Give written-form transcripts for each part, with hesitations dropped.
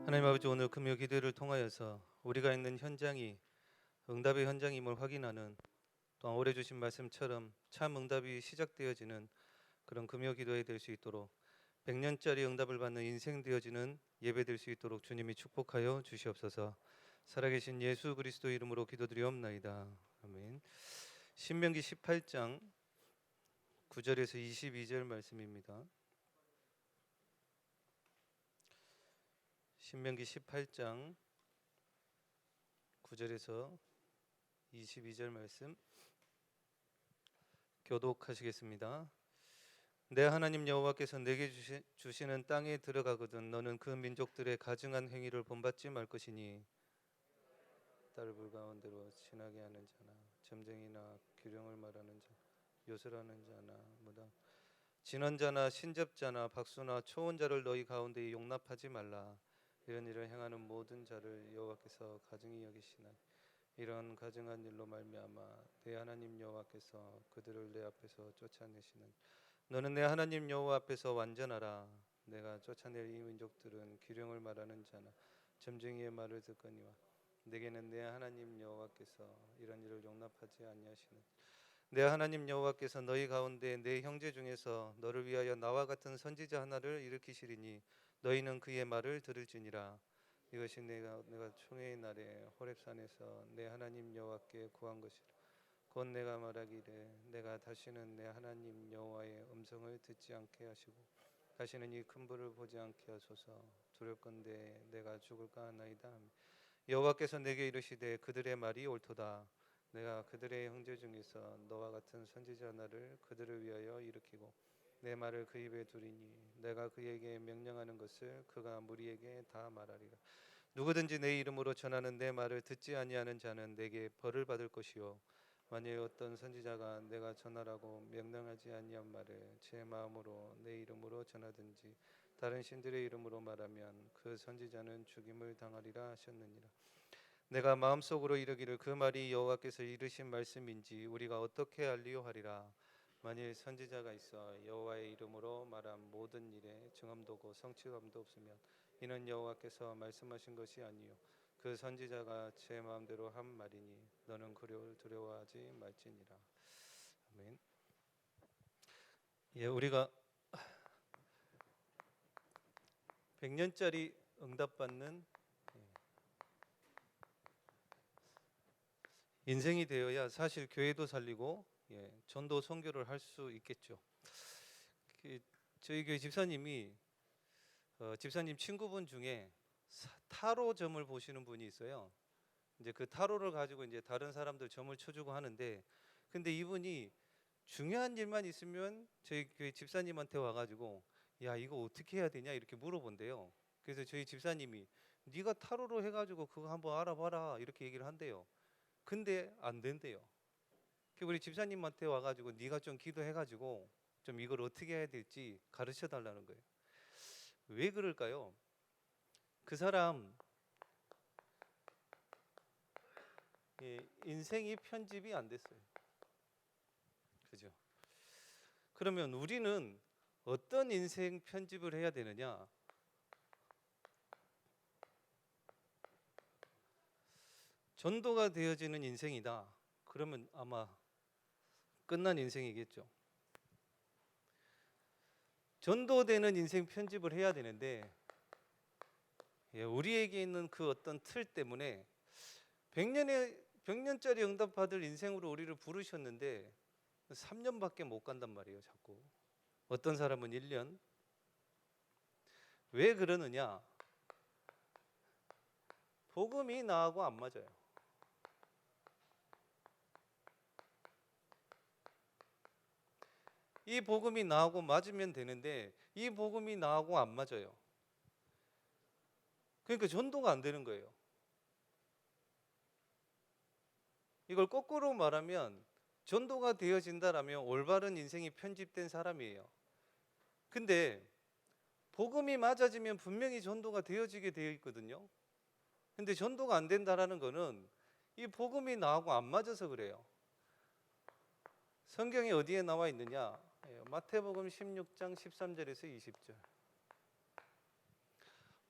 하나님 아버지, 오늘 금요 기도를 통하여서 우리가 있는 현장이 응답의 현장임을 확인하는, 또한 오래 주신 말씀처럼 참 응답이 시작되어지는 그런 금요 기도에 될 수 있도록 100년짜리 응답을 받는 인생 되어지는 예배 될 수 있도록 주님이 축복하여 주시옵소서. 살아계신 예수 그리스도 이름으로 기도드리옵나이다. 아멘. 신명기 18장 9절에서 22절 말씀입니다. 신명기 18장 9절에서 22절 말씀 교독하시겠습니다. 내 하나님 여호와께서 내게 주시는 땅에 들어가거든 너는 그 민족들의 가증한 행위를 본받지 말 것이니 딸을 불가운데로 친하게 하는 자나 점쟁이나 기령을 말하는 자, 요술하는 자나 무당, 진언자나 신접자나 박수나 초혼자를 너희 가운데 용납하지 말라. 이런 일을 행하는 모든 자를 여호와께서 가증히 여기시나 이런 가증한 일로 말미암아 내 하나님 여호와께서 그들을 내 앞에서 쫓아내시는 너는 내 하나님 여호와 앞에서 완전하라. 내가 쫓아낼 이 민족들은 기령을 말하는 자나 점쟁이의 말을 듣거니와 내게는 내 하나님 여호와께서 이런 일을 용납하지 아니하시는 내 하나님 여호와께서 너희 가운데 내 형제 중에서 너를 위하여 나와 같은 선지자 하나를 일으키시리니 너희는 그의 말을 들을지니라. 이것이 내가 총회의 날에 호렙산에서 내 하나님 여호와께 구한 것이라. 곧 내가 말하기를 내가 다시는 내 하나님 여호와의 음성을 듣지 않게 하시고 다시는 이 큰 불을 보지 않게 하소서. 두렵건대 내가 죽을까 하나이다. 여호와께서 내게 이르시되 그들의 말이 옳도다. 내가 그들의 형제 중에서 너와 같은 선지자 하나를 그들을 위하여 일으키고 내 말을 그 입에 두리니 내가 그에게 명령하는 것을 그가 무리에게 다 말하리라. 누구든지 내 이름으로 전하는 내 말을 듣지 아니하는 자는 내게 벌을 받을 것이요 만일 어떤 선지자가 내가 전하라고 명령하지 아니한 말을 제 마음으로 내 이름으로 전하든지 다른 신들의 이름으로 말하면 그 선지자는 죽임을 당하리라 하셨느니라. 내가 마음속으로 이르기를 그 말이 여호와께서 이르신 말씀인지 우리가 어떻게 알리요 하리라. 만일 선지자가 있어 여호와의 이름으로 말한 모든 일에 증언도고 성취감도 없으면 이는 여호와께서 말씀하신 것이 아니요 그 선지자가 제 마음대로 한 말이니 너는 그를 두려워하지 말지니라. 아멘. 우리가 100년짜리 응답받는 인생이 되어야 사실 교회도 살리고 전도 선교를 할 수 있겠죠. 저희 교회 집사님이 집사님 친구분 중에 타로 점을 보시는 분이 있어요. 이제 그 타로를 가지고 이제 다른 사람들 점을 쳐주고 하는데, 근데 이분이 중요한 일만 있으면 저희 교회 집사님한테 와가지고 야 이거 어떻게 해야 되냐 이렇게 물어본대요. 그래서 저희 집사님이 네가 타로로 해가지고 그거 한번 알아봐라 이렇게 얘기를 한대요. 근데 안 된대요. 우리 집사님한테 와가지고 네가 좀 기도해가지고 좀 이걸 어떻게 해야 될지 가르쳐 달라는 거예요. 왜 그럴까요? 그 사람 인생이 편집이 안 됐어요. 그죠? 그러면 우리는 어떤 인생 편집을 해야 되느냐? 전도가 되어지는 인생이다. 그러면 아마 끝난 인생이겠죠. 전도되는 인생 편집을 해야 되는데 우리에게 있는 그 어떤 틀 때문에 100년짜리 응답 받을 인생으로 우리를 부르셨는데 3년밖에 못 간단 말이에요. 자꾸 어떤 사람은 1년. 왜 그러느냐? 복음이 나하고 안 맞아요. 이 복음이 나하고 맞으면 되는데 이 복음이 나하고 안 맞아요. 그러니까 전도가 안 되는 거예요. 이걸 거꾸로 말하면 전도가 되어진다라면 올바른 인생이 편집된 사람이에요. 근데 복음이 맞아지면 분명히 전도가 되어지게 되어 있거든요. 근데 전도가 안 된다라는 거는 이 복음이 나하고 안 맞아서 그래요. 성경에 어디에 나와 있느냐? 마태복음 16장 13절에서 20절.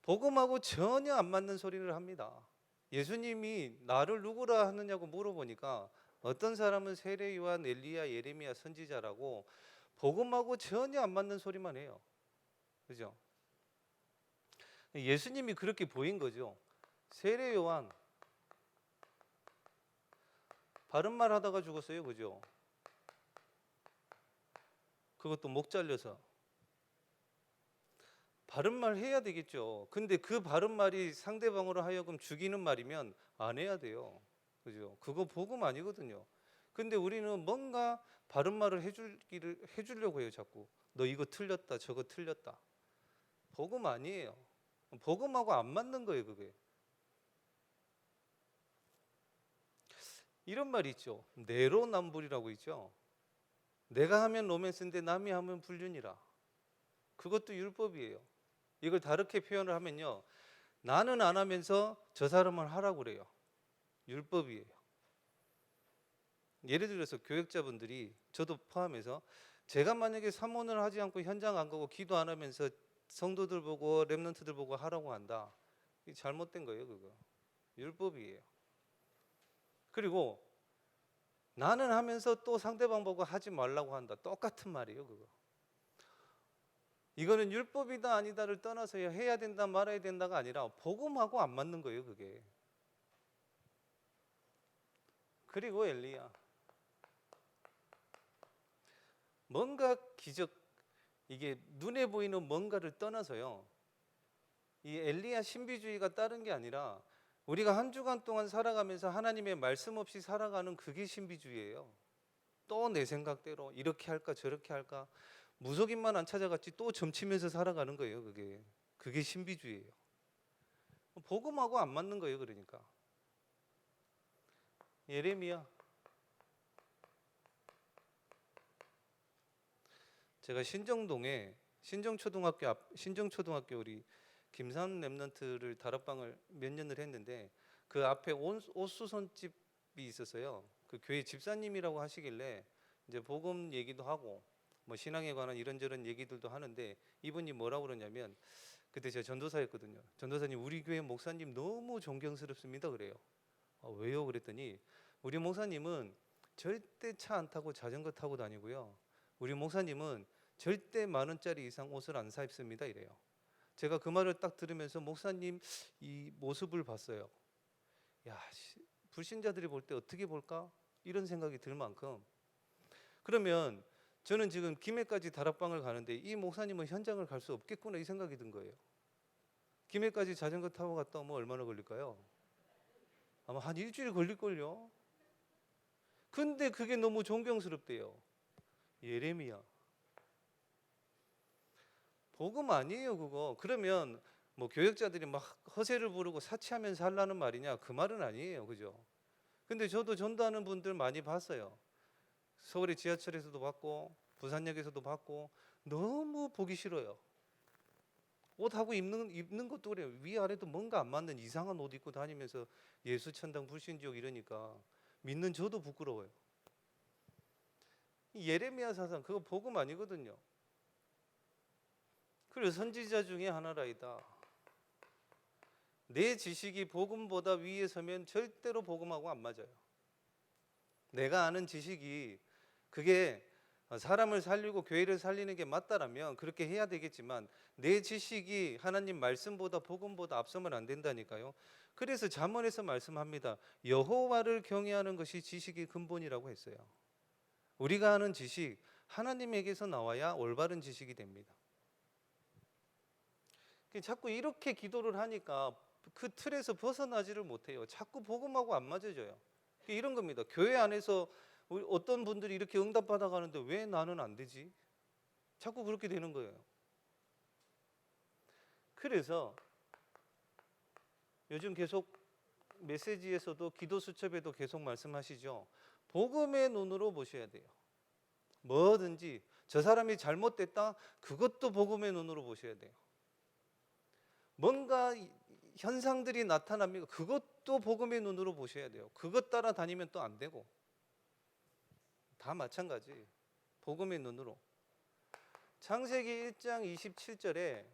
복음하고 전혀 안 맞는 소리를 합니다. 예수님이 나를 누구라 하느냐고 물어보니까 어떤 사람은 세례 요한, 엘리야, 예레미야 선지자라고 복음하고 전혀 안 맞는 소리만 해요. 그죠? 예수님이 그렇게 보인 거죠. 세례 요한 바른 말 하다가 죽었어요. 그죠? 그것도 목 잘려서. 바른 말 해야 되겠죠. 근데 그 바른 말이 상대방으로 하여금 죽이는 말이면 안 해야 돼요. 그죠? 그거 복음 아니거든요. 근데 우리는 뭔가 바른 말을 해주려고 해요. 자꾸 너 이거 틀렸다 저거 틀렸다. 복음 아니에요. 복음하고 안 맞는 거예요. 그게. 이런 말이 있죠. 내로남불이라고 있죠. 내가 하면 로맨스인데 남이 하면 불륜이라. 그것도 율법이에요. 이걸 다르게 표현을 하면요, 나는 안 하면서 저 사람은 하라고 그래요. 율법이에요. 예를 들어서 교역자분들이, 저도 포함해서, 제가 만약에 사모를 하지 않고 현장 안 가고 기도 안 하면서 성도들 보고 렘넌트들 보고 하라고 한다, 이게 잘못된 거예요. 그거 율법이에요. 그리고 나는 하면서 또 상대방 보고 하지 말라고 한다, 똑같은 말이에요. 그거 이거는 율법이다 아니다를 떠나서야 해야 된다 말아야 된다가 아니라 복음하고 안 맞는 거예요. 그게. 그리고 엘리야, 뭔가 기적, 이게 눈에 보이는 뭔가를 떠나서요, 이 엘리야 신비주의가 다른 게 아니라 우리가 한 주간 동안 살아가면서 하나님의 말씀 없이 살아가는 그게 신비주의예요. 또 내 생각대로 이렇게 할까 저렇게 할까, 무속인만 안 찾아갔지 또 점치면서 살아가는 거예요. 그게 신비주의예요. 복음하고 안 맞는 거예요. 그러니까 예레미야, 제가 신정동에 신정초등학교 우리 김산 랩런트를 다락방을 몇 년을 했는데, 그 앞에 옷수선집이 있었어요. 그 교회 집사님이라고 하시길래 이제 복음 얘기도 하고 뭐 신앙에 관한 이런저런 얘기들도 하는데, 이분이 뭐라고 그러냐면, 그때 제가 전도사였거든요. 전도사님, 우리 교회 목사님 너무 존경스럽습니다 그래요. 왜요? 그랬더니 우리 목사님은 절대 차 안 타고 자전거 타고 다니고요, 우리 목사님은 절대 10,000원짜리 이상 옷을 안 사 입습니다 이래요. 제가 그 말을 딱 들으면서 목사님 이 모습을 봤어요. 야, 불신자들이 볼 때 어떻게 볼까? 이런 생각이 들 만큼. 그러면 저는 지금 김해까지 다락방을 가는데 이 목사님은 현장을 갈 수 없겠구나, 이 생각이 든 거예요. 김해까지 자전거 타고 갔다 오면 얼마나 걸릴까요? 아마 한 일주일 걸릴걸요. 근데 그게 너무 존경스럽대요. 예레미야, 복음 아니에요 그거. 그러면 뭐 교역자들이 막 허세를 부르고 사치하면서 하려는 말이냐, 그 말은 아니에요. 그죠? 근데 저도 전도하는 분들 많이 봤어요. 서울의 지하철에서도 봤고 부산역에서도 봤고 너무 보기 싫어요. 옷하고 입는 것도 그래요. 위아래도 뭔가 안 맞는 이상한 옷 입고 다니면서 예수 천당 불신지옥 이러니까 믿는 저도 부끄러워요. 예레미야 사상 그거 복음 아니거든요. 그리고 선지자 중에 하나라이다. 내 지식이 복음보다 위에 서면 절대로 복음하고 안 맞아요. 내가 아는 지식이 그게 사람을 살리고 교회를 살리는 게 맞다라면 그렇게 해야 되겠지만, 내 지식이 하나님 말씀보다 복음보다 앞서면 안 된다니까요. 그래서 잠언에서 말씀합니다. 여호와를 경외하는 것이 지식의 근본이라고 했어요. 우리가 아는 지식, 하나님에게서 나와야 올바른 지식이 됩니다. 자꾸 이렇게 기도를 하니까 그 틀에서 벗어나지를 못해요. 자꾸 복음하고 안 맞아져요. 이런 겁니다. 교회 안에서 어떤 분들이 이렇게 응답 받아가는데 왜 나는 안 되지? 자꾸 그렇게 되는 거예요. 그래서 요즘 계속 메시지에서도 기도 수첩에도 계속 말씀하시죠. 복음의 눈으로 보셔야 돼요. 뭐든지 저 사람이 잘못됐다, 그것도 복음의 눈으로 보셔야 돼요. 뭔가 현상들이 나타납니까? 그것도 복음의 눈으로 보셔야 돼요. 그것 따라 다니면 또 안 되고, 다 마찬가지. 복음의 눈으로. 창세기 1장 27절에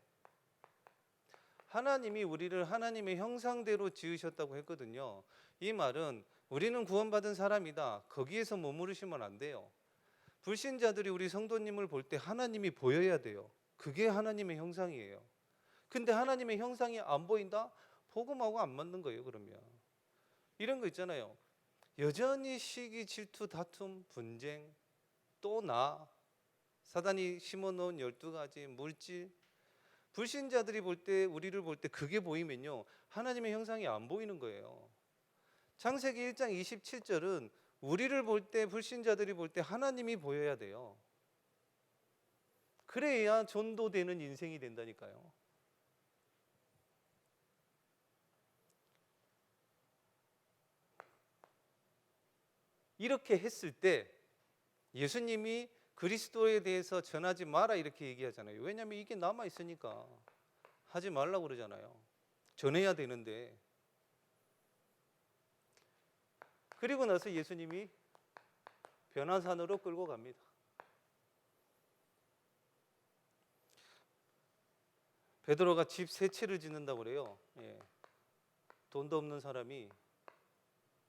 하나님이 우리를 하나님의 형상대로 지으셨다고 했거든요. 이 말은 우리는 구원받은 사람이다, 거기에서 머무르시면 안 돼요. 불신자들이 우리 성도님을 볼 때 하나님이 보여야 돼요. 그게 하나님의 형상이에요. 근데 하나님의 형상이 안 보인다? 복음하고 안 맞는 거예요. 그러면 이런 거 있잖아요. 여전히 시기, 질투, 다툼, 분쟁, 또 사단이 심어놓은 12가지 물질. 불신자들이 볼 때, 우리를 볼 때 그게 보이면요, 하나님의 형상이 안 보이는 거예요. 창세기 1장 27절은 우리를 볼 때, 불신자들이 볼 때 하나님이 보여야 돼요. 그래야 전도되는 인생이 된다니까요. 이렇게 했을 때 예수님이 그리스도에 대해서 전하지 마라 이렇게 얘기하잖아요. 왜냐하면 이게 남아 있으니까 하지 말라고 그러잖아요. 전해야 되는데. 그리고 나서 예수님이 변화산으로 끌고 갑니다. 베드로가 집 3채를 짓는다고 그래요. 돈도 없는 사람이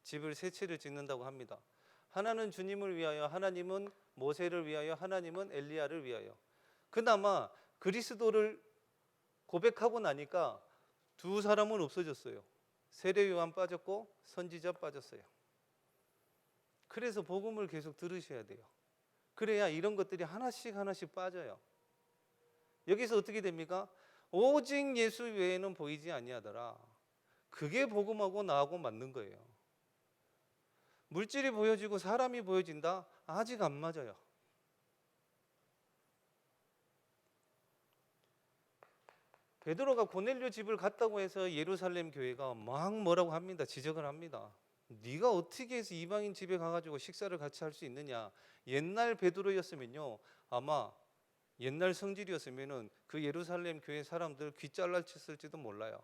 집을 3채를 짓는다고 합니다. 하나는 주님을 위하여, 하나님은 모세를 위하여, 하나님은 엘리야를 위하여. 그나마 그리스도를 고백하고 나니까 두 사람은 없어졌어요. 세례 요한 빠졌고 선지자 빠졌어요. 그래서 복음을 계속 들으셔야 돼요. 그래야 이런 것들이 하나씩 하나씩 빠져요. 여기서 어떻게 됩니까? 오직 예수 외에는 보이지 아니하더라. 그게 복음하고 나하고 맞는 거예요. 물질이 보여지고 사람이 보여진다? 아직 안 맞아요. 베드로가 고넬료 집을 갔다고 해서 예루살렘 교회가 막 뭐라고 합니다. 지적을 합니다. 네가 어떻게 해서 이방인 집에 가가지고 식사를 같이 할 수 있느냐. 옛날 베드로였으면요, 아마 옛날 성질이었으면은 그 예루살렘 교회 사람들 귀 잘라쳤을지도 몰라요.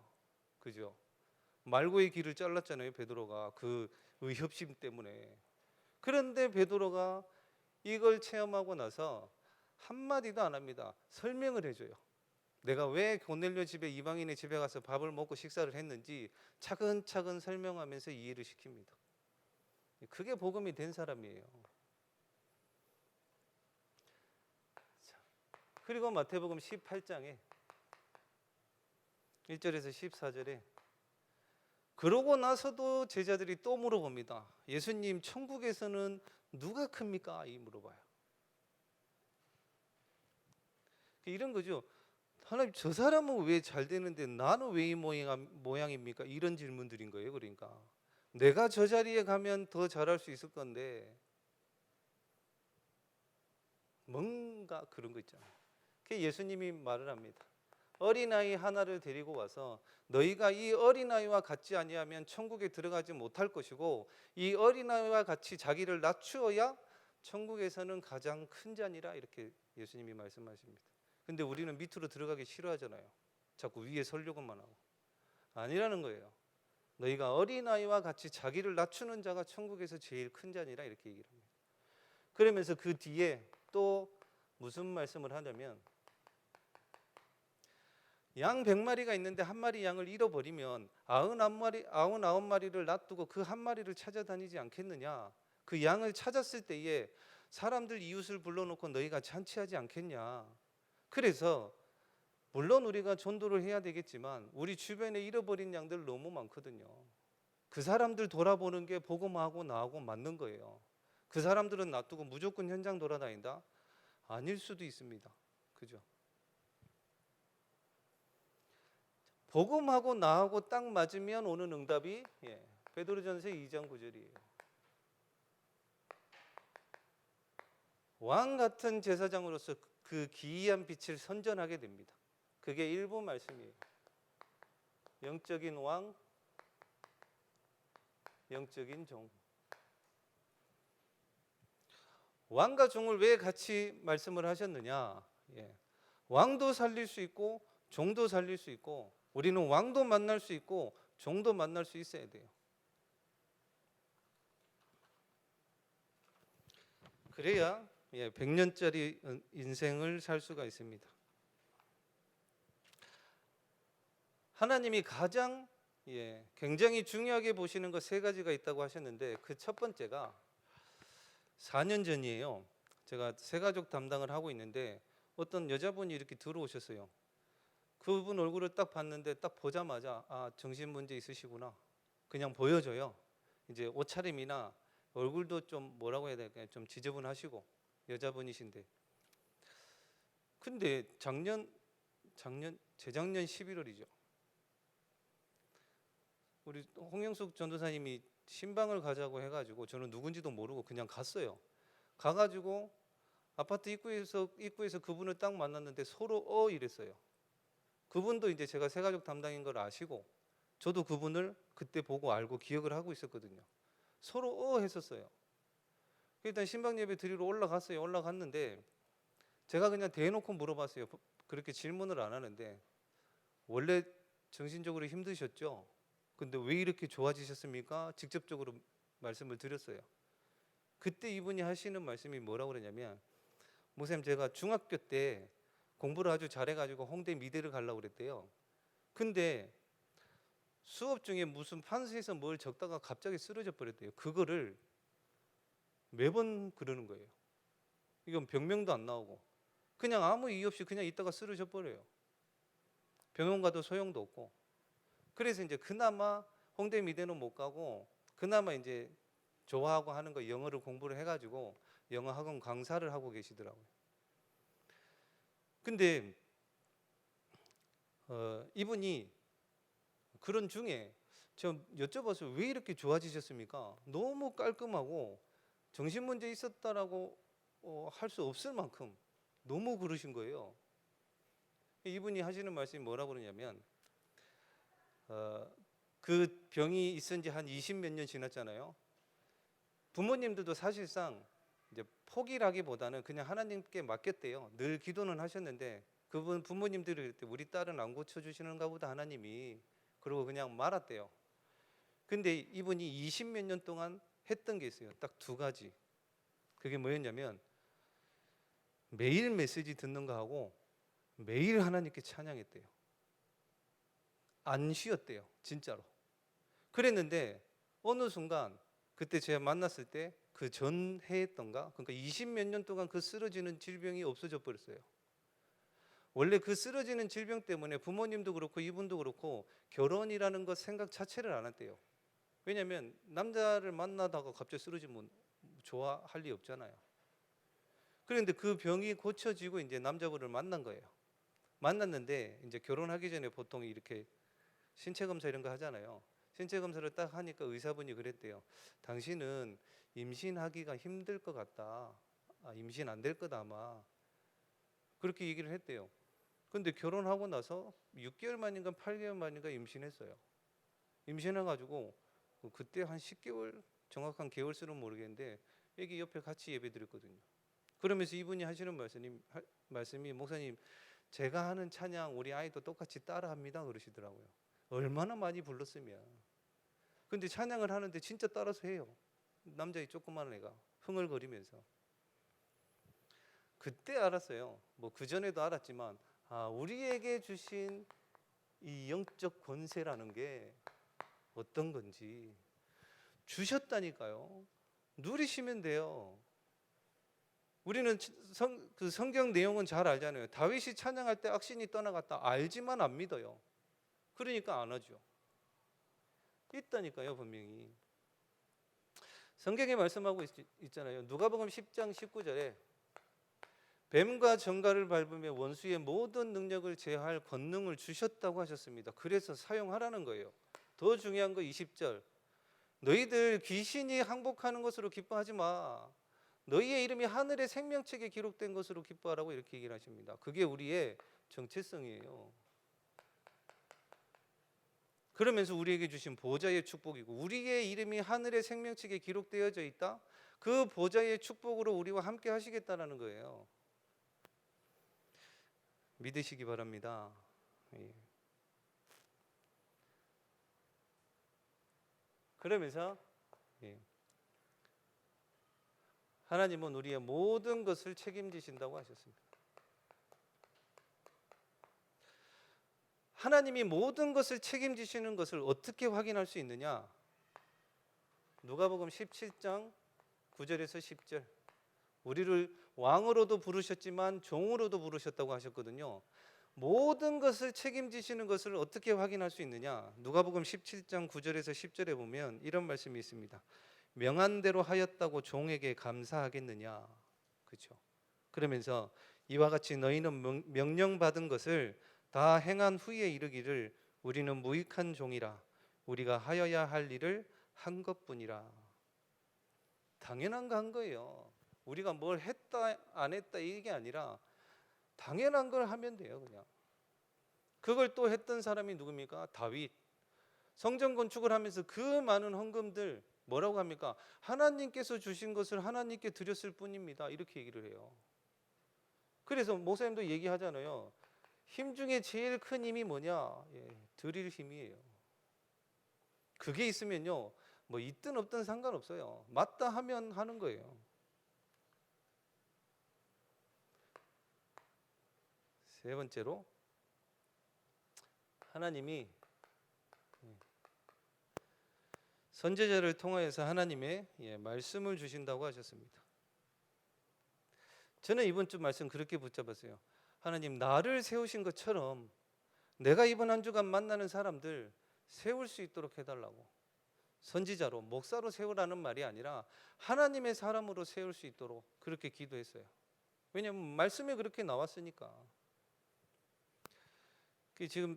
그죠? 말고의 귀를 잘랐잖아요, 베드로가. 그 의협심 때문에. 그런데 베드로가 이걸 체험하고 나서 한마디도 안 합니다. 설명을 해줘요. 내가 왜 고넬료 집에, 이방인의 집에 가서 밥을 먹고 식사를 했는지 차근차근 설명하면서 이해를 시킵니다. 그게 복음이 된 사람이에요. 그리고 마태복음 18장에 1절에서 14절에 그러고 나서도 제자들이 또 물어봅니다. 예수님, 천국에서는 누가 큽니까? 이 물어봐요. 이런 거죠. 하나님, 저 사람은 왜 잘 되는데 나는 왜 이 모양입니까? 이런 질문들인 거예요. 그러니까 내가 저 자리에 가면 더 잘할 수 있을 건데 뭔가 그런 거 있잖아요. 그게 예수님이 말을 합니다. 어린아이 하나를 데리고 와서 너희가 이 어린아이와 같지 아니하면 천국에 들어가지 못할 것이고 이 어린아이와 같이 자기를 낮추어야 천국에서는 가장 큰 자니라, 이렇게 예수님이 말씀하십니다. 근데 우리는 밑으로 들어가기 싫어하잖아요. 자꾸 위에 서려고만 하고. 아니라는 거예요. 너희가 어린아이와 같이 자기를 낮추는 자가 천국에서 제일 큰 자니라, 이렇게 얘기를 합니다. 그러면서 그 뒤에 또 무슨 말씀을 하냐면, 양 100마리가 있는데 한 마리 양을 잃어버리면 99마리를 놔두고 그 한 마리를 찾아다니지 않겠느냐. 그 양을 찾았을 때에 사람들 이웃을 불러놓고 너희가 잔치하지 않겠냐. 그래서 물론 우리가 전도를 해야 되겠지만 우리 주변에 잃어버린 양들 너무 많거든요. 그 사람들 돌아보는 게 복음하고 나하고 맞는 거예요. 그 사람들은 놔두고 무조건 현장 돌아다닌다? 아닐 수도 있습니다. 그죠? 복음하고 나하고 딱 맞으면 오는 응답이 베드로전서 2장 9절이에요. 왕 같은 제사장으로서 그 기이한 빛을 선전하게 됩니다. 그게 일부 말씀이에요. 영적인 왕, 영적인 종. 왕과 종을 왜 같이 말씀을 하셨느냐? 왕도 살릴 수 있고 종도 살릴 수 있고 우리는 왕도 만날 수 있고 종도 만날 수 있어야 돼요. 그래야 100년짜리 인생을 살 수가 있습니다. 하나님이 가장 굉장히 중요하게 보시는 것 세 가지가 있다고 하셨는데 그 첫 번째가 4년 전이에요. 제가 새가족 담당을 하고 있는데 어떤 여자분이 이렇게 들어오셨어요. 그분 얼굴을 딱 봤는데 딱 보자마자 아, 정신 문제 있으시구나. 그냥 보여져요. 이제 옷차림이나 얼굴도 좀 뭐라고 해야 될까요? 좀 지저분하시고 여자분이신데. 근데 재작년 11월이죠. 우리 홍영숙 전도사님이 신방을 가자고 해가지고 저는 누군지도 모르고 그냥 갔어요. 가가지고 아파트 입구에서 그분을 딱 만났는데 서로 이랬어요. 그분도 이제 제가 새가족 담당인 걸 아시고 저도 그분을 그때 보고 알고 기억을 하고 있었거든요. 서로 했었어요. 일단 신방 예배 드리러 올라갔어요. 올라갔는데 제가 그냥 대놓고 물어봤어요. 그렇게 질문을 안 하는데 원래 정신적으로 힘드셨죠? 근데 왜 이렇게 좋아지셨습니까? 직접적으로 말씀을 드렸어요. 그때 이분이 하시는 말씀이 뭐라고 그러냐면 목사님 제가 중학교 때 공부를 아주 잘해가지고 홍대 미대를 가려고 그랬대요. 근데 수업 중에 무슨 판서에서 뭘 적다가 갑자기 쓰러져 버렸대요. 그거를 매번 그러는 거예요. 이건 병명도 안 나오고 그냥 아무 이유 없이 그냥 있다가 쓰러져 버려요. 병원 가도 소용도 없고. 그래서 이제 그나마 홍대 미대는 못 가고 그나마 이제 좋아하고 하는 거 영어를 공부를 해가지고 영어 학원 강사를 하고 계시더라고요. 근데 이분이 그런 중에 저 여쭤봐서 왜 이렇게 좋아지셨습니까? 너무 깔끔하고 정신 문제 있었다라고 할 수 없을 만큼 너무 그러신 거예요. 이분이 하시는 말씀이 뭐라고 그러냐면 그 병이 있은 지 한 20몇 년 지났잖아요. 부모님들도 사실상 이제 포기라기보다는 그냥 하나님께 맡겼대요. 늘 기도는 하셨는데 그분 부모님들이 그랬대. 우리 딸은 안 고쳐주시는가 보다 하나님이. 그러고 그냥 말았대요. 근데 이분이 20몇 년 동안 했던 게 있어요. 딱 두 가지. 그게 뭐였냐면 매일 메시지 듣는 거 하고 매일 하나님께 찬양했대요. 안 쉬었대요. 진짜로. 그랬는데 어느 순간 그때 제가 만났을 때 그 전 해였던가 그러니까 20몇 년 동안 그 쓰러지는 질병이 없어져 버렸어요. 원래 그 쓰러지는 질병 때문에 부모님도 그렇고 이분도 그렇고 결혼이라는 것 생각 자체를 안 했대요. 왜냐하면 남자를 만나다가 갑자기 쓰러지면 좋아할 리 없잖아요. 그런데 그 병이 고쳐지고 이제 남자분을 만난 거예요. 만났는데 이제 결혼하기 전에 보통 이렇게 신체 검사 이런 거 하잖아요. 신체 검사를 딱 하니까 의사분이 그랬대요. 당신은 임신하기가 힘들 것 같다. 임신 안 될 거다 아마. 그렇게 얘기를 했대요. 근데 결혼하고 나서 6개월 만인가 8개월 만인가 임신했어요. 임신해가지고 그때 한 10개월 정확한 개월 수는 모르겠는데 애기 옆에 같이 예배 드렸거든요. 그러면서 이분이 하시는 말씀이 목사님 제가 하는 찬양 우리 아이도 똑같이 따라합니다 그러시더라고요. 얼마나 많이 불렀으면. 근데 찬양을 하는데 진짜 따라서 해요. 남자애 조그마한 애가 흥얼거리면서. 그때 알았어요. 뭐 그전에도 알았지만 우리에게 주신 이 영적 권세라는 게 어떤 건지 주셨다니까요. 누리시면 돼요. 우리는 그 성경 내용은 잘 알잖아요. 다윗이 찬양할 때 악신이 떠나갔다 알지만 안 믿어요. 그러니까 안 하죠. 있다니까요, 분명히. 성경에 말씀하고 있잖아요. 누가복음 10장 19절에 뱀과 정갈을 밟으며 원수의 모든 능력을 제어할 권능을 주셨다고 하셨습니다. 그래서 사용하라는 거예요. 더 중요한 거 20절. 너희들 귀신이 항복하는 것으로 기뻐하지 마. 너희의 이름이 하늘의 생명책에 기록된 것으로 기뻐하라고 이렇게 얘기를 하십니다. 그게 우리의 정체성이에요. 그러면서 우리에게 주신 보좌의 축복이고 우리의 이름이 하늘의 생명책에 기록되어져 있다. 그 보좌의 축복으로 우리와 함께 하시겠다라는 거예요. 믿으시기 바랍니다. 그러면서 하나님은 우리의 모든 것을 책임지신다고 하셨습니다. 하나님이 모든 것을 책임지시는 것을 어떻게 확인할 수 있느냐? 누가복음 17장 9절에서 10절. 우리를 왕으로도 부르셨지만 종으로도 부르셨다고 하셨거든요. 모든 것을 책임지시는 것을 어떻게 확인할 수 있느냐? 누가복음 17장 9절에서 10절에 보면 이런 말씀이 있습니다. 명한 대로 하였다고 종에게 감사하겠느냐? 그렇죠? 그러면서 이와 같이 너희는 명령받은 것을 다 행한 후에 이르기를 우리는 무익한 종이라 우리가 하여야 할 일을 한 것뿐이라. 당연한 거 한 거예요. 우리가 뭘 했다 안 했다 이게 아니라 당연한 걸 하면 돼요. 그냥 그걸 또 했던 사람이 누굽니까? 다윗. 성전 건축을 하면서 그 많은 헌금들 뭐라고 합니까? 하나님께서 주신 것을 하나님께 드렸을 뿐입니다. 이렇게 얘기를 해요. 그래서 목사님도 얘기하잖아요. 힘 중에 제일 큰 힘이 뭐냐? 드릴 힘이에요. 그게 있으면요, 뭐 있든 없든 상관없어요. 맞다 하면 하는 거예요. 세 번째로 하나님이 선지자를 통하여서 하나님의 말씀을 주신다고 하셨습니다. 저는 이번 주 말씀 그렇게 붙잡았어요. 하나님, 나를 세우신 것처럼 내가 이번 한 주간 만나는 사람들 세울 수 있도록 해달라고. 선지자로, 목사로 세우라는 말이 아니라 하나님의 사람으로 세울 수 있도록 그렇게 기도했어요. 왜냐하면 말씀에 그렇게 나왔으니까. 지금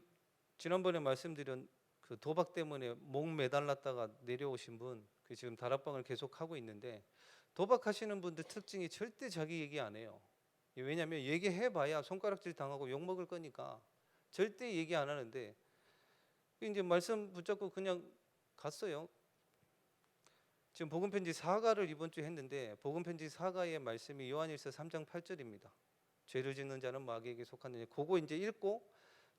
지난번에 말씀드린 그 도박 때문에 목 매달랐다가 내려오신 분, 지금 다락방을 계속 하고 있는데, 도박하시는 분들 특징이 절대 자기 얘기 안 해요. 왜냐하면 얘기해봐야 손가락질 당하고 욕 먹을 거니까 절대 얘기 안 하는데, 이제 말씀 붙잡고 그냥 갔어요. 지금 복음편지 4가를 이번 주에 했는데, 복음편지 4가의 말씀이 요한일서 3장 8절입니다. 죄를 짓는 자는 마귀에게 속하느니, 그거 이제 읽고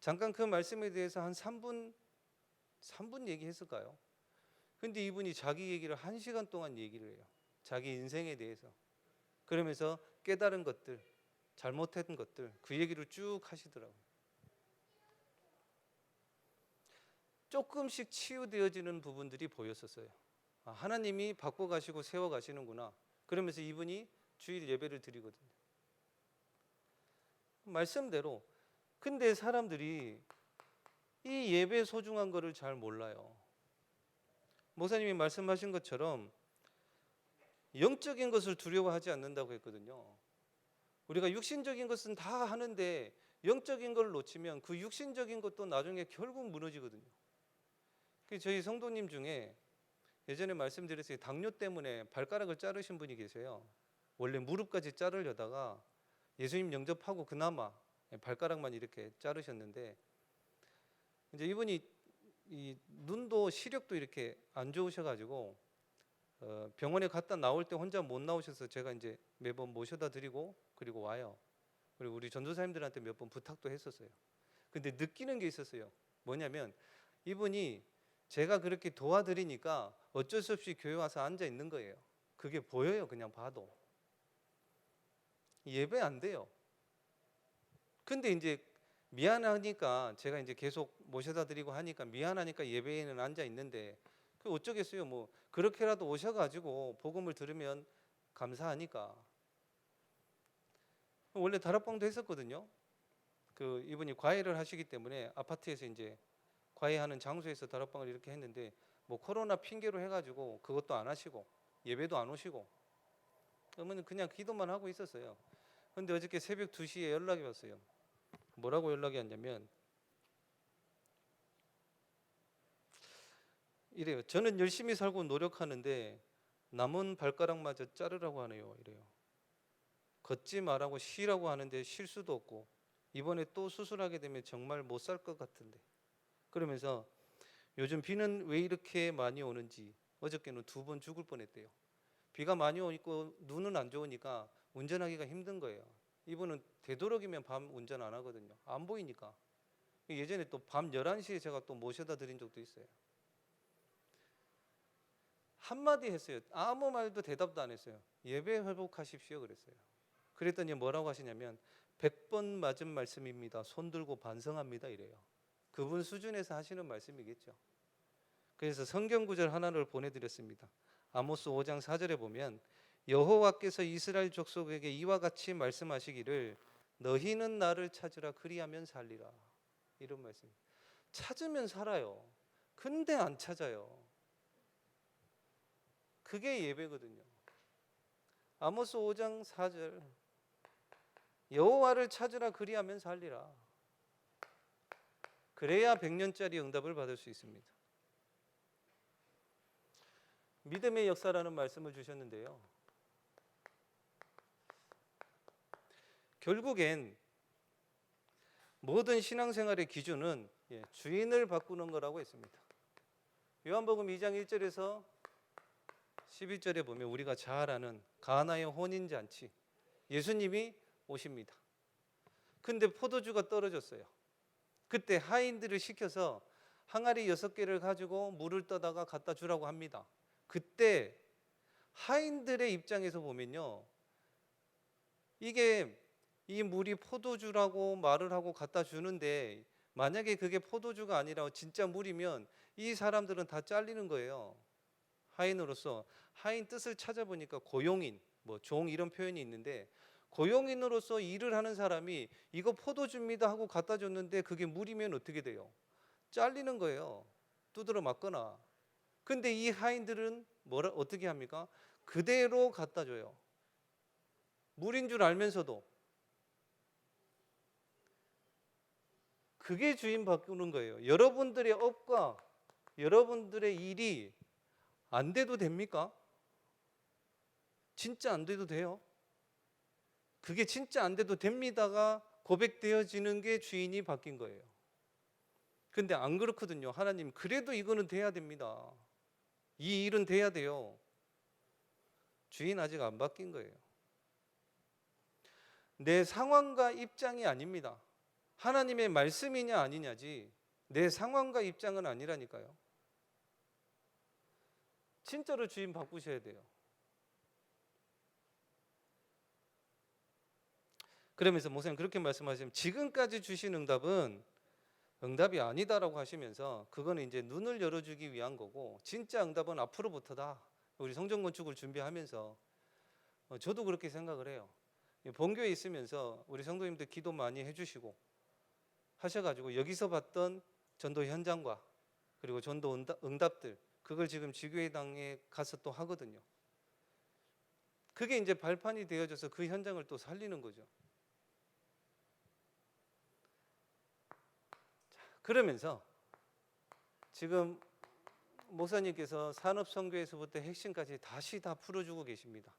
잠깐 그 말씀에 대해서 한 3분 얘기했을까요? 근데 이분이 자기 얘기를 1시간 동안 얘기를 해요. 자기 인생에 대해서. 그러면서 깨달은 것들, 잘못했던 것들, 그 얘기를 쭉 하시더라고요. 조금씩 치유되어지는 부분들이 보였었어요. 하나님이 바꿔가시고 세워가시는구나. 그러면서 이분이 주일 예배를 드리거든요. 말씀대로. 근데 사람들이 이 예배 소중한 거를 잘 몰라요. 목사님이 말씀하신 것처럼 영적인 것을 두려워하지 않는다고 했거든요. 우리가 육신적인 것은 다 하는데 영적인 걸 놓치면 그 육신적인 것도 나중에 결국 무너지거든요. 저희 성도님 중에 예전에 말씀드렸어요. 당뇨 때문에 발가락을 자르신 분이 계세요. 원래 무릎까지 자르려다가 예수님 영접하고 그나마 발가락만 이렇게 자르셨는데, 이제 이분이 이 눈도 시력도 이렇게 안 좋으셔가지고 병원에 갔다 나올 때 혼자 못 나오셔서 제가 이제 매번 모셔다 드리고 그리고 와요. 그리고 우리 전도사님들한테 몇 번 부탁도 했었어요. 근데 느끼는 게 있었어요. 뭐냐면 이분이 제가 그렇게 도와드리니까 어쩔 수 없이 교회 와서 앉아 있는 거예요. 그게 보여요. 그냥 봐도. 예배 안 돼요. 근데 이제 미안하니까 제가 이제 계속 모셔다 드리고 하니까 미안하니까 예배에는 앉아 있는데, 그 어쩌겠어요. 뭐 그렇게라도 오셔가지고 복음을 들으면 감사하니까. 원래 다락방도 했었거든요. 그 이분이 과외를 하시기 때문에 아파트에서 이제 과외하는 장소에서 다락방을 이렇게 했는데, 뭐 코로나 핑계로 해가지고 그것도 안 하시고 예배도 안 오시고, 그러면 그냥 기도만 하고 있었어요. 근데 어저께 새벽 2시에 연락이 왔어요. 뭐라고 연락이 왔냐면 이래요. 저는 열심히 살고 노력하는데 남은 발가락마저 자르라고 하네요. 이래요. 걷지 말라고 쉬라고 하는데 쉴 수도 없고, 이번에 또 수술하게 되면 정말 못 살 것 같은데. 그러면서 요즘 비는 왜 이렇게 많이 오는지, 어저께는 2번 죽을 뻔했대요. 비가 많이 오니까 눈은 안 좋으니까 운전하기가 힘든 거예요. 이분은 되도록이면 밤 운전 안 하거든요. 안 보이니까. 예전에 또 밤 11시에 제가 또 모셔다 드린 적도 있어요. 한마디 했어요. 아무 말도 대답도 안 했어요. 예배 회복하십시오 그랬어요. 그랬더니 뭐라고 하시냐면 100번 맞은 말씀입니다. 손 들고 반성합니다 이래요. 그분 수준에서 하시는 말씀이겠죠. 그래서 성경 구절 하나를 보내드렸습니다. 아모스 5장 4절에 보면 여호와께서 이스라엘 족속에게 이와 같이 말씀하시기를 너희는 나를 찾으라 그리하면 살리라. 이런 말씀. 찾으면 살아요. 근데 안 찾아요. 그게 예배거든요. 아모스 5장 4절 여호와를 찾으라 그리하면 살리라. 그래야 100년짜리 응답을 받을 수 있습니다. 믿음의 역사라는 말씀을 주셨는데요. 결국엔 모든 신앙생활의 기준은 주인을 바꾸는 거라고 했습니다. 요한복음 2장 1절에서 11절에 보면 우리가 잘 아는 가나의 혼인잔치, 예수님이 오십니다. 근데 포도주가 떨어졌어요. 그때 하인들을 시켜서 항아리 6개를 가지고 물을 떠다가 갖다 주라고 합니다. 그때 하인들의 입장에서 보면요, 이게 이 물이 포도주라고 말을 하고 갖다 주는데 만약에 그게 포도주가 아니라 진짜 물이면 이 사람들은 다 잘리는 거예요. 하인으로서 하인 뜻을 찾아보니까 고용인, 종 이런 표현이 있는데 고용인으로서 일을 하는 사람이 이거 포도주입니다 하고 갖다 줬는데 그게 물이면 어떻게 돼요? 잘리는 거예요. 두드러 맞거나. 근데 이 하인들은 어떻게 합니까? 그대로 갖다 줘요. 물인 줄 알면서도. 그게 주인 바꾸는 거예요. 여러분들의 업과 여러분들의 일이 안 돼도 됩니까? 진짜 안 돼도 돼요? 그게 진짜 안 돼도 됩니다가 고백되어지는 게 주인이 바뀐 거예요. 근데 안 그렇거든요. 하나님, 그래도 이거는 돼야 됩니다. 이 일은 돼야 돼요. 주인 아직 안 바뀐 거예요. 내 상황과 입장이 아닙니다. 하나님의 말씀이냐 아니냐지 내 상황과 입장은 아니라니까요. 진짜로 주인 바꾸셔야 돼요. 그러면서 목사님 그렇게 말씀하시면 지금까지 주신 응답은 응답이 아니다라고 하시면서 그거는 이제 눈을 열어주기 위한 거고 진짜 응답은 앞으로부터다. 우리 성전 건축을 준비하면서 저도 그렇게 생각을 해요. 본교에 있으면서 우리 성도님들 기도 많이 해주시고 하셔가지고 여기서 봤던 전도 현장과 그리고 전도 응답들 그걸 지금 지교회당에 가서 또 하거든요. 그게 이제 발판이 되어져서 그 현장을 또 살리는 거죠. 그러면서 지금 목사님께서 산업선교에서부터 핵심까지 다시 다 풀어주고 계십니다.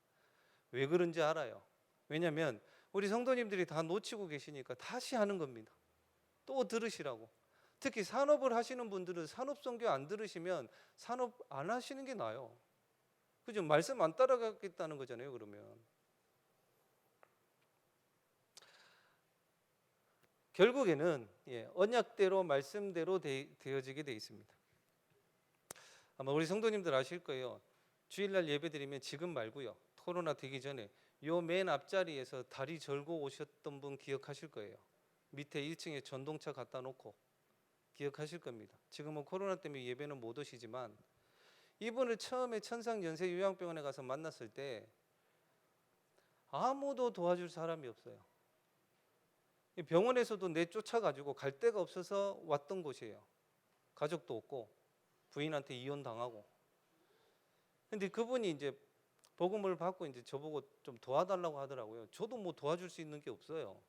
왜 그런지 알아요. 왜냐하면 우리 성도님들이 다 놓치고 계시니까 다시 하는 겁니다. 또 들으시라고. 특히 산업을 하시는 분들은 산업선교 안 들으시면 산업 안 하시는 게 나아요. 그죠? 말씀 안 따라가겠다는 거잖아요. 그러면 결국에는 언약대로 말씀대로 되어지게 돼 있습니다. 아마 우리 성도님들 아실 거예요. 주일날 예배드리면 지금 말고요. 코로나 되기 전에 요 맨 앞자리에서 다리 절고 오셨던 분 기억하실 거예요. 밑에 1층에 전동차 갖다 놓고 기억하실 겁니다. 지금은 코로나 때문에 예배는 못 오시지만 이분을 처음에 천상연세요양병원에 가서 만났을 때 아무도 도와줄 사람이 없어요. 병원에서도 내쫓아가지고 갈 데가 없어서 왔던 곳이에요. 가족도 없고 부인한테 이혼당하고. 근데 그분이 이제 복음을 받고 이제 저보고 좀 도와달라고 하더라고요. 저도 뭐 도와줄 수 있는 게 없어요.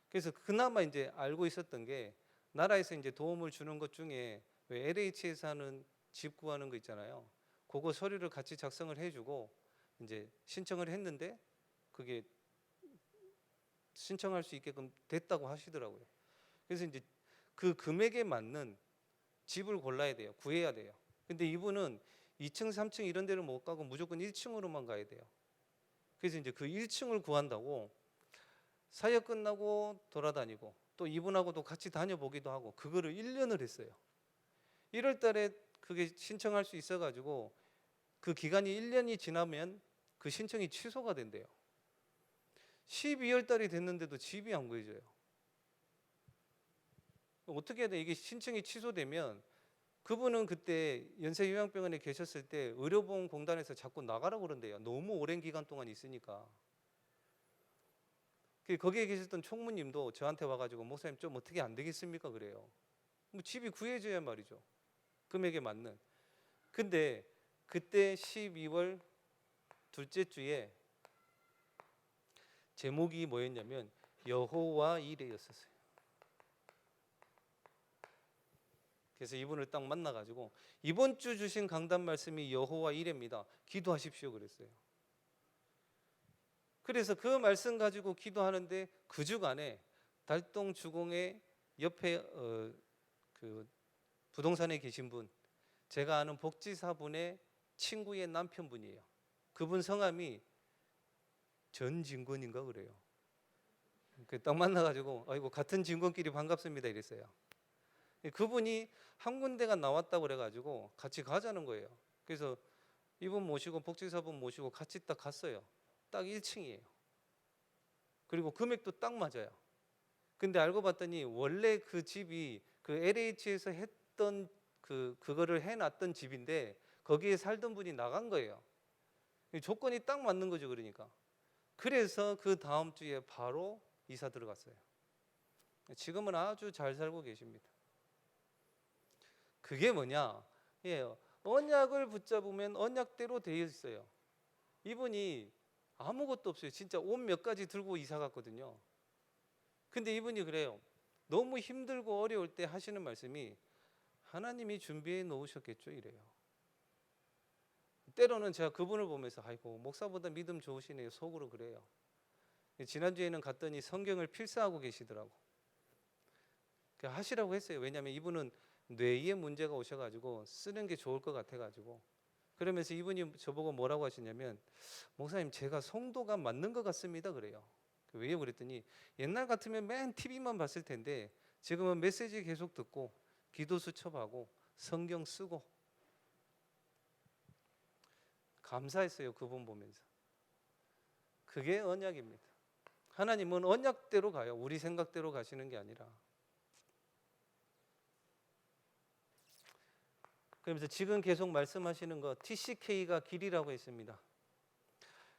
그래서 그나마 이제 알고 있었던 게 나라에서 이제 도움을 주는 것 중에 왜 LH에서 하는 집 구하는 거 있잖아요. 그거 서류를 같이 작성을 해주고 이제 신청을 했는데 그게 신청할 수 있게끔 됐다고 하시더라고요. 그래서 이제 그 금액에 맞는 집을 골라야 돼요. 구해야 돼요. 근데 이분은 2층, 3층 이런 데를 못 가고 무조건 1층으로만 가야 돼요. 그래서 이제 그 1층을 구한다고 사역 끝나고 돌아다니고 또 이분하고도 같이 다녀보기도 하고 그거를 1년을 했어요. 1월 달에 그게 신청할 수 있어가지고 그 기간이 1년이 지나면 그 신청이 취소가 된대요. 12월 달이 됐는데도 집이 안 구해져요. 어떻게 해야 돼? 이게 신청이 취소되면 그분은 그때 연세요양병원에 계셨을 때 의료보험공단에서 자꾸 나가라고 그런대요. 너무 오랜 기간 동안 있으니까. 거기에 계셨던 총무님도 저한테 와가지고 목사님 좀 어떻게 안 되겠습니까? 그래요. 뭐 집이 구해져야 말이죠. 금액에 맞는. 근데 그때 12월 둘째 주에 제목이 뭐였냐면 여호와 이레였었어요. 그래서 이분을 딱 만나가지고 이번 주 주신 강단 말씀이 여호와 이레입니다. 기도하십시오 그랬어요. 그래서 그 말씀 가지고 기도하는데 그 주간에 달동 주공의 옆에 그 부동산에 계신 분, 제가 아는 복지사분의 친구의 남편분이에요. 그분 성함이 전진권인가 그래요. 딱 만나가지고 아이고 같은 진권끼리 반갑습니다 이랬어요. 그분이 한 군데가 나왔다고 그래가지고 같이 가자는 거예요. 그래서 이분 모시고 복지사분 모시고 같이 딱 갔어요. 딱 1층이에요. 그리고 금액도 딱 맞아요. 근데 알고 봤더니 원래 그 집이 그 LH에서 했던 그거를 해놨던 집인데 거기에 살던 분이 나간 거예요. 조건이 딱 맞는 거죠. 그러니까 그래서 그 다음 주에 바로 이사 들어갔어요. 지금은 아주 잘 살고 계십니다. 그게 뭐냐? 예, 언약을 붙잡으면 언약대로 되어 있어요. 이분이 아무것도 없어요. 진짜 옷 몇 가지 들고 이사 갔거든요. 근데 이분이 그래요. 너무 힘들고 어려울 때 하시는 말씀이 하나님이 준비해 놓으셨겠죠 이래요. 때로는 제가 그분을 보면서 아이고 목사보다 믿음 좋으시네요 속으로 그래요. 지난주에는 갔더니 성경을 필사하고 계시더라고. 하시라고 했어요. 왜냐하면 이분은 뇌에 문제가 오셔가지고 쓰는 게 좋을 것 같아가지고. 그러면서 이분이 저보고 뭐라고 하시냐면 목사님 제가 성도가 맞는 것 같습니다 그래요. 왜요? 그랬더니 옛날 같으면 맨 TV만 봤을 텐데 지금은 메시지 계속 듣고 기도 수첩하고 성경 쓰고. 감사했어요 그분 보면서. 그게 언약입니다. 하나님은 언약대로 가요. 우리 생각대로 가시는 게 아니라. 그러면서 지금 계속 말씀하시는 거 TCK가 길이라고 했습니다.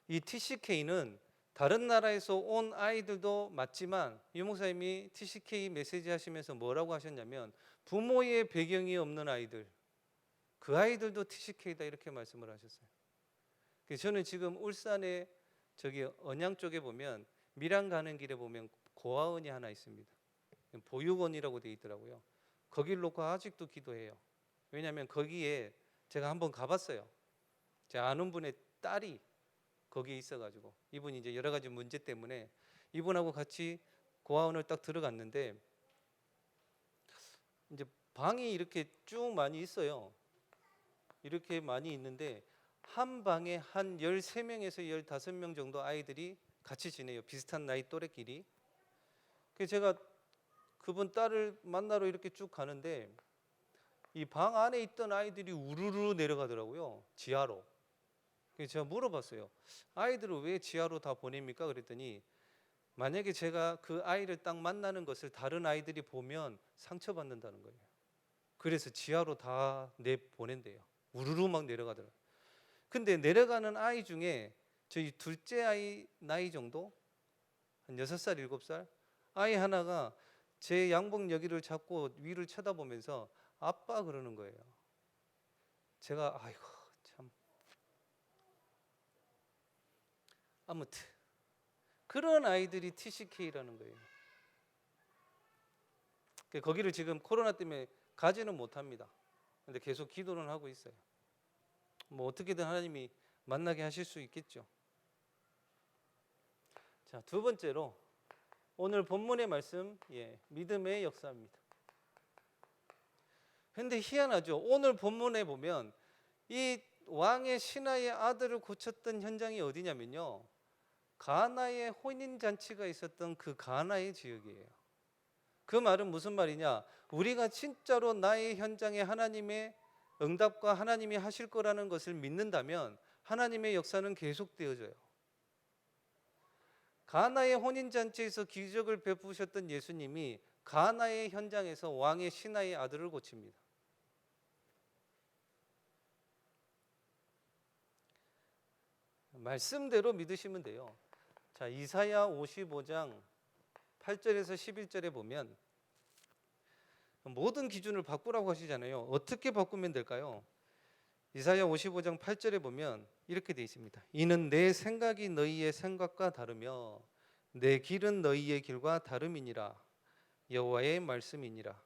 이 TCK는 다른 나라에서 온 아이들도 맞지만 유 목사님이 TCK 메시지 하시면서 뭐라고 하셨냐면 부모의 배경이 없는 아이들, 그 아이들도 TCK다 이렇게 말씀을 하셨어요. 그래서 저는 지금 울산에 저기 언양 쪽에 보면 밀양 가는 길에 보면 고아원이 하나 있습니다. 보육원이라고 되어 있더라고요. 거길 놓고 아직도 기도해요. 왜냐하면 거기에 제가 한번 가봤어요. 제 아는 분의 딸이 거기에 있어가지고 이분이 이제 여러 가지 문제 때문에 이분하고 같이 고아원을 딱 들어갔는데 이제 방이 이렇게 쭉 많이 있어요. 이렇게 많이 있는데 한 방에 한 13명에서 15명 정도 아이들이 같이 지내요. 비슷한 나이 또래끼리. 그래서 제가 그분 딸을 만나러 이렇게 쭉 가는데 이 방 안에 있던 아이들이 우르르 내려가더라고요. 지하로. 그래서 제가 물어봤어요. 아이들을 왜 지하로 다 보냅니까? 그랬더니 만약에 제가 그 아이를 딱 만나는 것을 다른 아이들이 보면 상처받는다는 거예요. 그래서 지하로 다 내보낸대요. 우르르 막 내려가더라고요. 근데 내려가는 아이 중에 저희 둘째 아이 나이 정도? 한 6살, 7살? 아이 하나가 제 양복 여기를 잡고 위를 쳐다보면서 아빠 그러는 거예요. 제가 아이고 참. 아무튼 그런 아이들이 TCK라는 거예요. 거기를 지금 코로나 때문에 가지는 못합니다. 근데 계속 기도는 하고 있어요. 뭐 어떻게든 하나님이 만나게 하실 수 있겠죠. 자, 두 번째로 오늘 본문의 말씀, 믿음의 역사입니다. 근데 희한하죠. 오늘 본문에 보면 이 왕의 신하의 아들을 고쳤던 현장이 어디냐면요, 가나의 혼인잔치가 있었던 그 가나의 지역이에요. 그 말은 무슨 말이냐, 우리가 진짜로 나의 현장에 하나님의 응답과 하나님이 하실 거라는 것을 믿는다면 하나님의 역사는 계속되어져요. 가나의 혼인잔치에서 기적을 베푸셨던 예수님이 가나의 현장에서 왕의 신하의 아들을 고칩니다. 말씀대로 믿으시면 돼요. 자, 이사야 55장 8절에서 11절에 보면 모든 기준을 바꾸라고 하시잖아요. 어떻게 바꾸면 될까요? 이사야 55장 8절에 보면 이렇게 되어 있습니다. 이는 내 생각이 너희의 생각과 다르며 내 길은 너희의 길과 다름이니라. 여호와의 말씀이니라.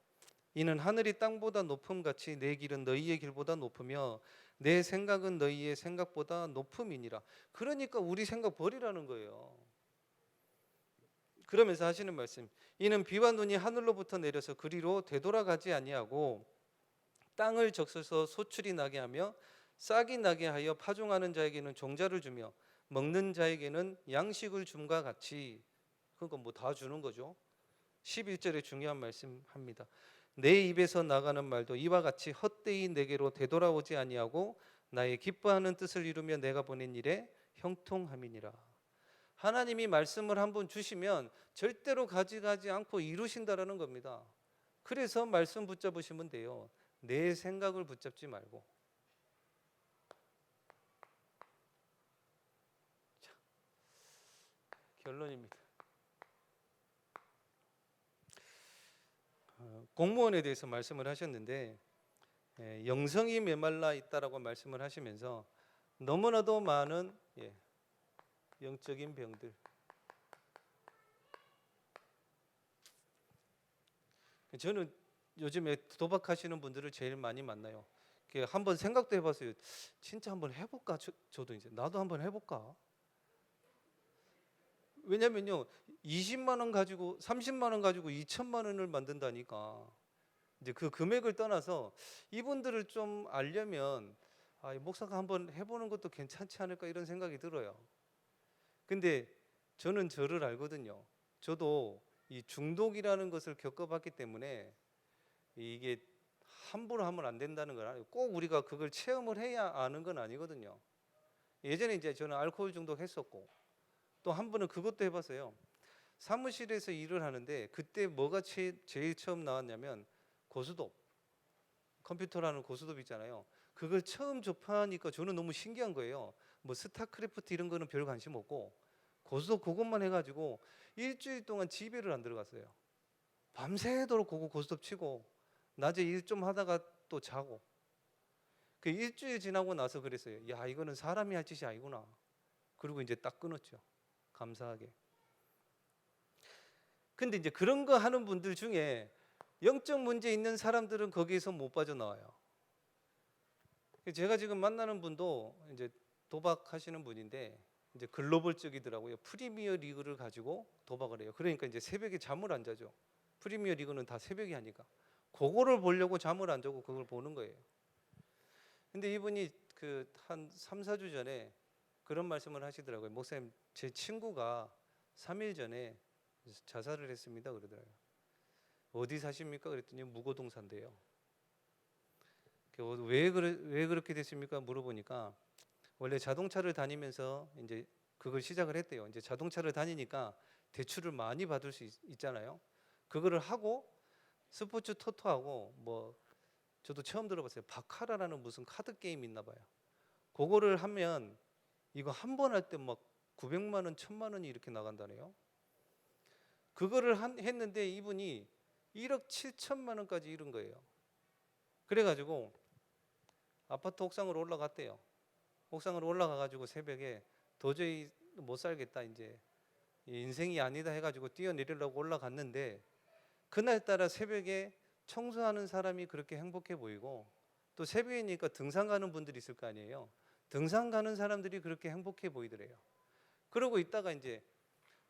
이는 하늘이 땅보다 높음 같이 내 길은 너희의 길보다 높으며 내 생각은 너희의 생각보다 높음이니라. 그러니까 우리 생각 버리라는 거예요. 그러면서 하시는 말씀, 이는 비와 눈이 하늘로부터 내려서 그리로 되돌아가지 아니하고 땅을 적셔서 소출이 나게 하며 싹이 나게 하여 파종하는 자에게는 종자를 주며 먹는 자에게는 양식을 줌과 같이. 그러니까 뭐 다 주는 거죠. 11절에 중요한 말씀합니다. 내 입에서 나가는 말도 이와 같이 헛되이 내게로 되돌아오지 아니하고 나의 기뻐하는 뜻을 이루며 내가 보낸 일에 형통함이니라. 하나님이 말씀을 한번 주시면 절대로 가져가지 않고 이루신다라는 겁니다. 그래서 말씀 붙잡으시면 돼요. 내 생각을 붙잡지 말고. 자, 결론입니다. 공무원에 대해서 말씀을 하셨는데 영성이 메말라 있다라고 말씀을 하시면서 너무나도 많은 영적인 병들, 저는 요즘에 도박하시는 분들을 제일 많이 만나요. 한번 생각도 해봤어요. 진짜 한번 해볼까? 저도 이제 나도 한번 해볼까? 왜냐면요, 20만 원 가지고 30만 원 가지고 2천만 원을 만든다니까. 이제 그 금액을 떠나서 이분들을 좀 알려면 목사가 한번 해보는 것도 괜찮지 않을까 이런 생각이 들어요. 근데 저는 저를 알거든요. 저도 이 중독이라는 것을 겪어봤기 때문에 이게 함부로 하면 안 된다는 건 아니고 꼭 우리가 그걸 체험을 해야 아는 건 아니거든요. 예전에 이제 저는 알코올 중독 했었고 또 한 번은 그것도 해봤어요. 사무실에서 일을 하는데 그때 뭐가 제일 처음 나왔냐면 고스톱, 컴퓨터라는 고스톱 있잖아요. 그걸 처음 접하니까 저는 너무 신기한 거예요. 뭐 스타크래프트 이런 거는 별 관심 없고 고스톱 그것만 해가지고 일주일 동안 집에를 안 들어갔어요. 밤새도록 그거 고스톱 치고 낮에 일 좀 하다가 또 자고. 그 일주일 지나고 나서 그랬어요. 야, 이거는 사람이 할 짓이 아니구나. 그리고 이제 딱 끊었죠. 감사하게. 근데 이제 그런 거 하는 분들 중에 영적 문제 있는 사람들은 거기에서 못 빠져나와요. 제가 지금 만나는 분도 이제 도박하시는 분인데 이제 글로벌적이더라고요. 프리미어 리그를 가지고 도박을 해요. 그러니까 이제 새벽에 잠을 안 자죠. 프리미어 리그는 다 새벽에 하니까. 그거를 보려고 잠을 안 자고 그걸 보는 거예요. 근데 이분이 그 한 3, 4주 전에 그런 말씀을 하시더라고요. 목사님, 제 친구가 3일 전에 자살을 했습니다. 그러더라고요. 어디 사십니까? 그랬더니 무고동 산대요. 왜 그렇게 됐습니까? 물어보니까 원래 자동차를 다니면서 이제 그걸 시작을 했대요. 이제 자동차를 다니니까 대출을 많이 받을 수 있잖아요. 그거를 하고 스포츠 토토하고 뭐 저도 처음 들어봤어요. 바카라라는 무슨 카드 게임 있나 봐요. 그거를 하면 이거 한 번 할 때 막 900만 원, 1000만 원이 이렇게 나간다네요. 그거를 했는데 이분이 1억 7천만 원까지 잃은 거예요. 그래가지고 아파트 옥상으로 올라갔대요. 옥상으로 올라가가지고 새벽에 도저히 못 살겠다, 이제 인생이 아니다 해가지고 뛰어내리려고 올라갔는데 그날따라 새벽에 청소하는 사람이 그렇게 행복해 보이고 또 새벽이니까 등산 가는 분들이 있을 거 아니에요. 등산 가는 사람들이 그렇게 행복해 보이더래요. 그러고 있다가 이제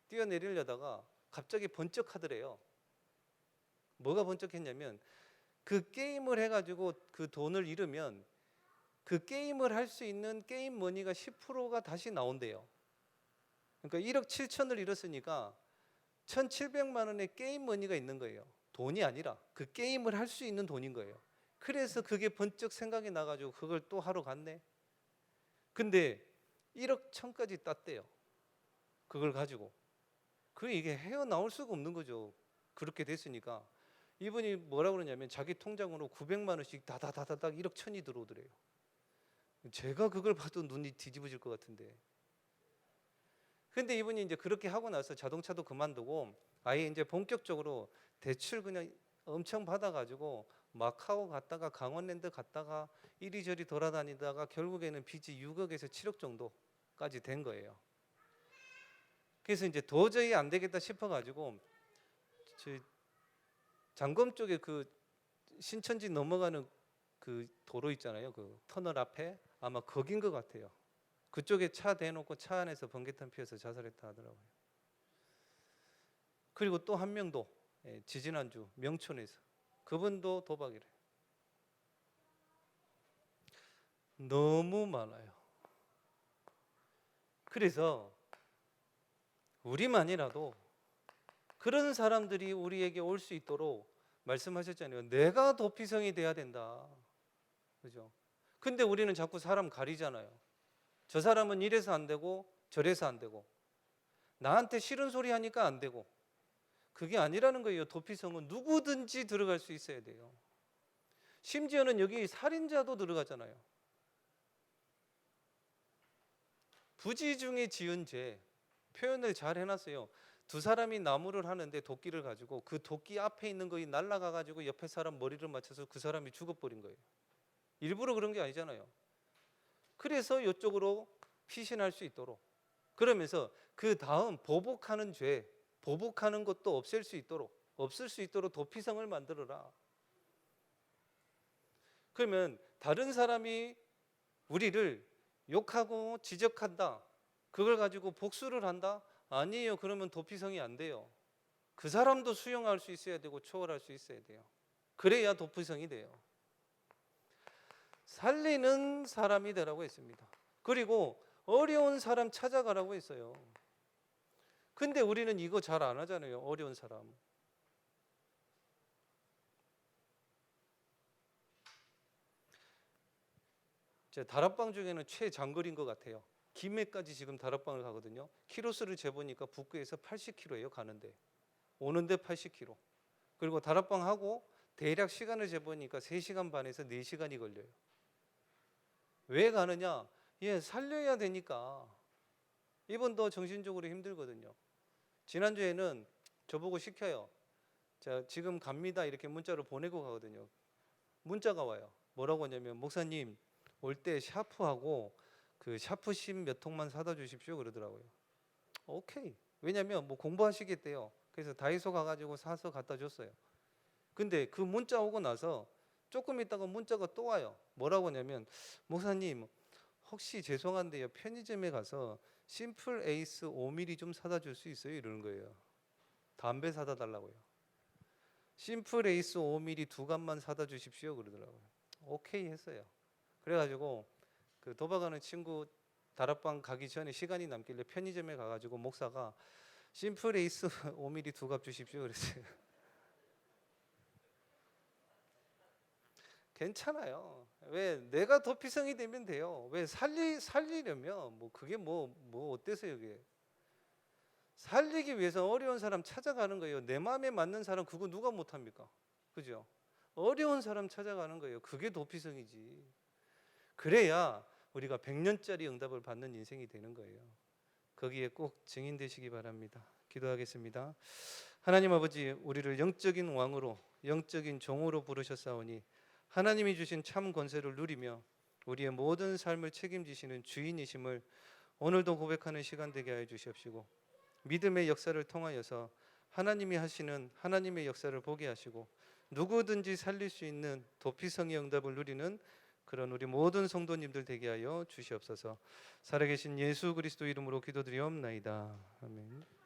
뛰어내리려다가 갑자기 번쩍 하더래요. 뭐가 번쩍했냐면 그 게임을 해가지고 그 돈을 잃으면 그 게임을 할 수 있는 게임 머니가 10%가 다시 나온대요. 그러니까 1억 7천을 잃었으니까 1,700만 원의 게임 머니가 있는 거예요. 돈이 아니라 그 게임을 할 수 있는 돈인 거예요. 그래서 그게 번쩍 생각이 나가지고 그걸 또 하러 갔네. 근데 1억 1천까지 땄대요. 그걸 가지고. 이게 헤어나올 수가 없는 거죠. 그렇게 됐으니까 이분이 뭐라 그러냐면 자기 통장으로 900만 원씩 다다다다닥 1억 천이 들어오더래요. 제가 그걸 봐도 눈이 뒤집어질 것 같은데. 근데 이분이 이제 그렇게 하고 나서 자동차도 그만두고 아예 이제 본격적으로 대출 그냥 엄청 받아가지고 마카오 갔다가 강원랜드 갔다가 이리저리 돌아다니다가 결국에는 빚이 6억에서 7억 정도까지 된 거예요. 그래서 이제 도저히 안 되겠다 싶어가지고 저 장검 쪽에 그 신천지 넘어가는 그 도로 있잖아요. 그 터널 앞에 아마 거긴 것 같아요. 그쪽에 차 대놓고 차 안에서 번개탄 피워서 자살했다 하더라고요. 그리고 또 한 명도 지지난주 명촌에서 그분도 도박이래요. 너무 많아요. 그래서 우리만이라도 그런 사람들이 우리에게 올 수 있도록 말씀하셨잖아요. 내가 도피성이 돼야 된다. 그죠? 근데 우리는 자꾸 사람 가리잖아요. 저 사람은 이래서 안 되고 저래서 안 되고 나한테 싫은 소리 하니까 안 되고 그게 아니라는 거예요. 도피성은 누구든지 들어갈 수 있어야 돼요. 심지어는 여기 살인자도 들어가잖아요. 부지 중에 지은 죄 표현을 잘 해놨어요. 두 사람이 나무를 하는데 도끼를 가지고 그 도끼 앞에 있는 거이 날아가 가지고 옆에 사람 머리를 맞춰서 그 사람이 죽어버린 거예요. 일부러 그런 게 아니잖아요. 그래서 이쪽으로 피신할 수 있도록 그러면서 그 다음 보복하는 죄 보복하는 것도 없을 수 있도록 도피성을 만들어라. 그러면 다른 사람이 우리를 욕하고 지적한다. 그걸 가지고 복수를 한다? 아니에요. 그러면 도피성이 안 돼요. 그 사람도 수용할 수 있어야 되고 초월할 수 있어야 돼요. 그래야 도피성이 돼요. 살리는 사람이 되라고 했습니다. 그리고 어려운 사람 찾아가라고 했어요. 근데 우리는 이거 잘 안 하잖아요. 어려운 사람. 제 다락방 중에는 최장거리인 것 같아요. 김해까지 지금 다락방을 가거든요. 키로수를 재보니까 북구에서 80km예요. 가는데. 오는데 80km. 그리고 다락방 하고 대략 시간을 재보니까 3시간 반에서 4시간이 걸려요. 왜 가느냐? 살려야 되니까. 이분도 정신적으로 힘들거든요. 지난주에는 저보고 시켜요. 자, 지금 갑니다. 이렇게 문자를 보내고 가거든요. 문자가 와요. 뭐라고 하냐면 목사님 올 때 샤프하고 그 샤프심 몇 통만 사다 주십시오 그러더라고요. 오케이. 왜냐면 뭐 공부하시겠대요. 그래서 다이소 가가지고 사서 갖다 줬어요. 근데 그 문자 오고 나서 조금 있다가 문자가 또 와요. 뭐라고 하냐면 목사님 혹시 죄송한데요 편의점에 가서 심플 에이스 5mm 좀 사다 줄 수 있어요? 이러는 거예요. 담배 사다 달라고요. 심플 에이스 5mm 2갑만 사다 주십시오 그러더라고요. 오케이 했어요. 그래가지고 그 도박하는 친구 다락방 가기 전에 시간이 남길래 편의점에 가가지고 목사가 심플 에이스 5mm 2갑 주십시오 그랬어요. 괜찮아요. 왜 내가 도피성이 되면 돼요. 왜 살리려면 뭐 그게 뭐 어때서요 그게. 살리기 위해서 어려운 사람 찾아가는 거예요. 내 마음에 맞는 사람 그거 누가 못합니까? 그죠? 어려운 사람 찾아가는 거예요. 그게 도피성이지. 그래야 우리가 100년짜리 응답을 받는 인생이 되는 거예요. 거기에 꼭 증인되시기 바랍니다. 기도하겠습니다. 하나님 아버지 우리를 영적인 왕으로 영적인 종으로 부르셨사오니 하나님이 주신 참 권세를 누리며 우리의 모든 삶을 책임지시는 주인이심을 오늘도 고백하는 시간 되게 하여 주시옵시고 믿음의 역사를 통하여서 하나님이 하시는 하나님의 역사를 보게 하시고 누구든지 살릴 수 있는 도피성의 응답을 누리는 그런 우리 모든 성도님들 되게 하여 주시옵소서. 살아계신 예수 그리스도 이름으로 기도드리옵나이다. 아멘.